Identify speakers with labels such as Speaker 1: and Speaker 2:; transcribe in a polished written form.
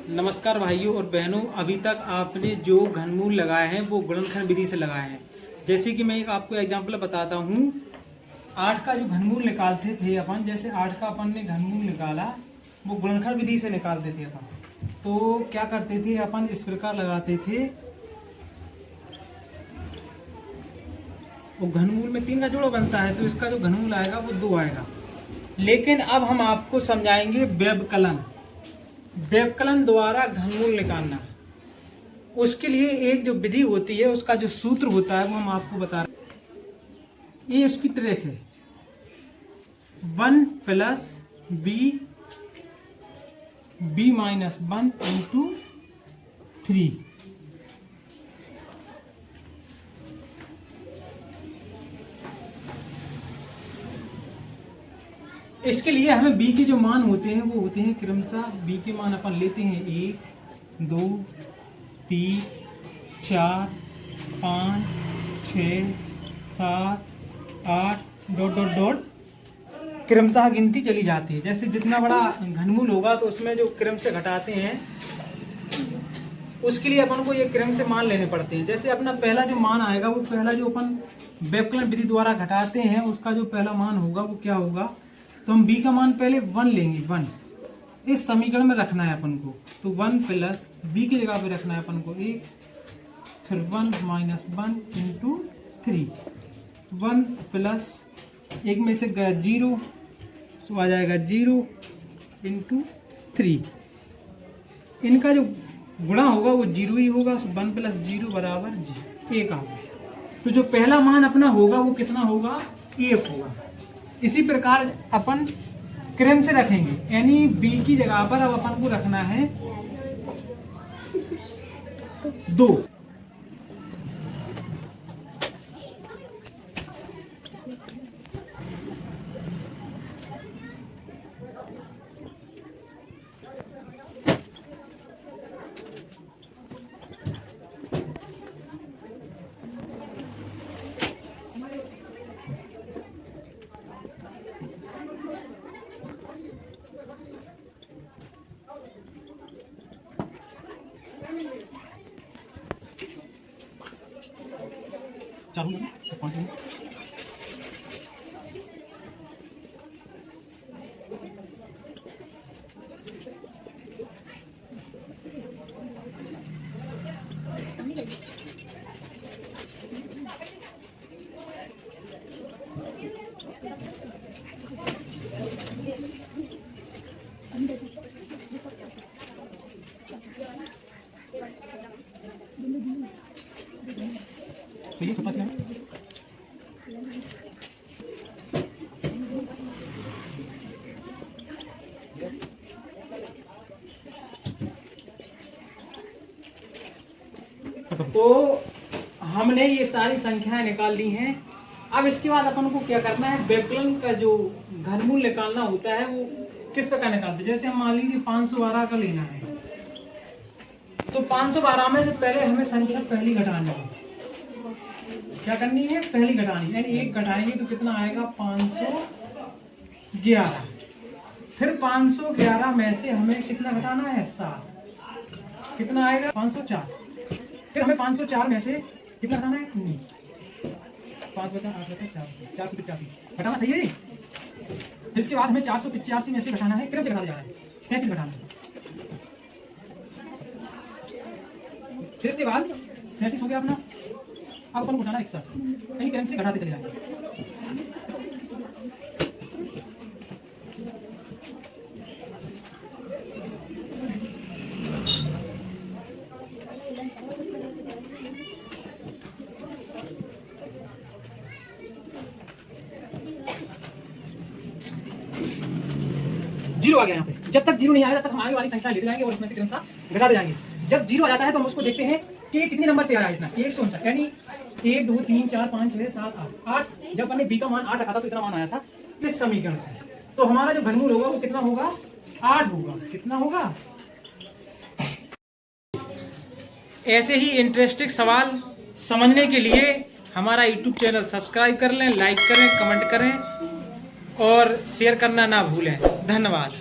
Speaker 1: नमस्कार भाइयों और बहनों, अभी तक आपने जो घनमूल लगाए हैं वो गुणनखंड विधि से लगाए हैं। जैसे कि मैं एक आपको एग्जांपल बताता हूँ। 8 का जो घनमूल निकालते थे अपन, जैसे 8 का अपन ने घनमूल निकाला, वो गुणनखंड विधि से निकालते थे अपन। तो क्या करते थे अपन, इस प्रकार लगाते थे। वो घनमूल में 3 का जोड़ा बनता है, तो इसका जो घनमूल आएगा वो 2 आएगा। लेकिन अब हम आपको समझाएंगे व्यवकलन द्वारा घनमूल निकालना। उसके लिए एक जो विधि होती है, उसका जो सूत्र होता है वो हम आपको बता रहे हैं। ये इसकी ट्रेक है 1 प्लस बी माइनस 1 इंटू 3। इसके लिए हमें b के जो मान होते हैं वो होते हैं क्रमशः। b के मान अपन लेते हैं 1 2 3 4 5 6 7 8 डॉट डॉट डॉट क्रमशः गिनती चली जाती है। जैसे जितना बड़ा घनमूल होगा तो उसमें जो क्रम से घटाते हैं, उसके लिए अपन को ये क्रम से मान लेने पड़ते हैं। जैसे अपना पहला जो मान आएगा, वो पहला जो अपन व्यवकलन विधि द्वारा घटाते हैं, उसका जो पहला मान होगा वो क्या होगा। तो हम b का मान पहले 1 लेंगे। 1 इस समीकरण में रखना है अपन को। तो 1 प्लस b की जगह पे रखना है अपन को 1, फिर 1 माइनस 1 इंटू 3। 1 प्लस 1 में से गया 0, तो आ जाएगा 0 इंटू 3। इनका जो गुणा होगा वो 0 ही होगा। 1 प्लस 0 बराबर 1 आ गया। तो जो पहला मान अपना होगा वो कितना होगा, 1 होगा। इसी प्रकार अपन क्रम से रखेंगे, यानी b की जगह पर अब अपन को रखना है 2। चालू है 5 मिनट। तो ये छोटा सा है। तो हमने ये सारी संख्याएं निकाल ली हैं। अब इसके बाद अपन को क्या करना है, व्यवकलन का जो घनमूल निकालना होता है वो किस प्रकार निकालते हैं। जैसे हम मान लीजिए 512 का लेना है, तो 512 में से पहले हमें संख्या पहली घटानी है। क्या करनी है, पहली घटानी, यानी 1 घटाएंगे तो कितना आएगा 511। फिर 511 में से हमें कितना घटाना है 7, कितना आएगा 504। फिर हमें 504 में से कितना घटाना है 19। 5 बचा 8 बचा 485 घटाना सही है। फिर इसके बाद हमें 485 में से घटाना है, क्रम से घटाया जा रहा है, 37 घटाना है। फिर इसके बाद 37 हो गया अपना। अब अपन को घटाना 61, कहीं क्रम से घटाते चले जाएंगे। जीरो आ गया यहाँ पे। जब तक जीरो नहीं आएगा तब तक हम आगे वाली संख्या लेते जाएंगे और उसमें से क्रमशः घटाते जाएंगे। जब जीरो आ जाता है तो हम उसको देखते हैं कि कितने नंबर से आया इतना, 149, यानी 1 2 3 4 5 6 7 8। जब हमने b का मान 8 रखा था तो इतना मान आया था इस समीकरण से। तो हमारा जो घनमूल होगा वो कितना होगा, 8 होगा। कितना होगा। ऐसे ही इंटरेस्टिंग सवाल समझने के लिए हमारा YouTube चैनल सब्सक्राइब कर लें, लाइक करें, कमेंट करें और शेयर करना ना भूलें। धन्यवाद।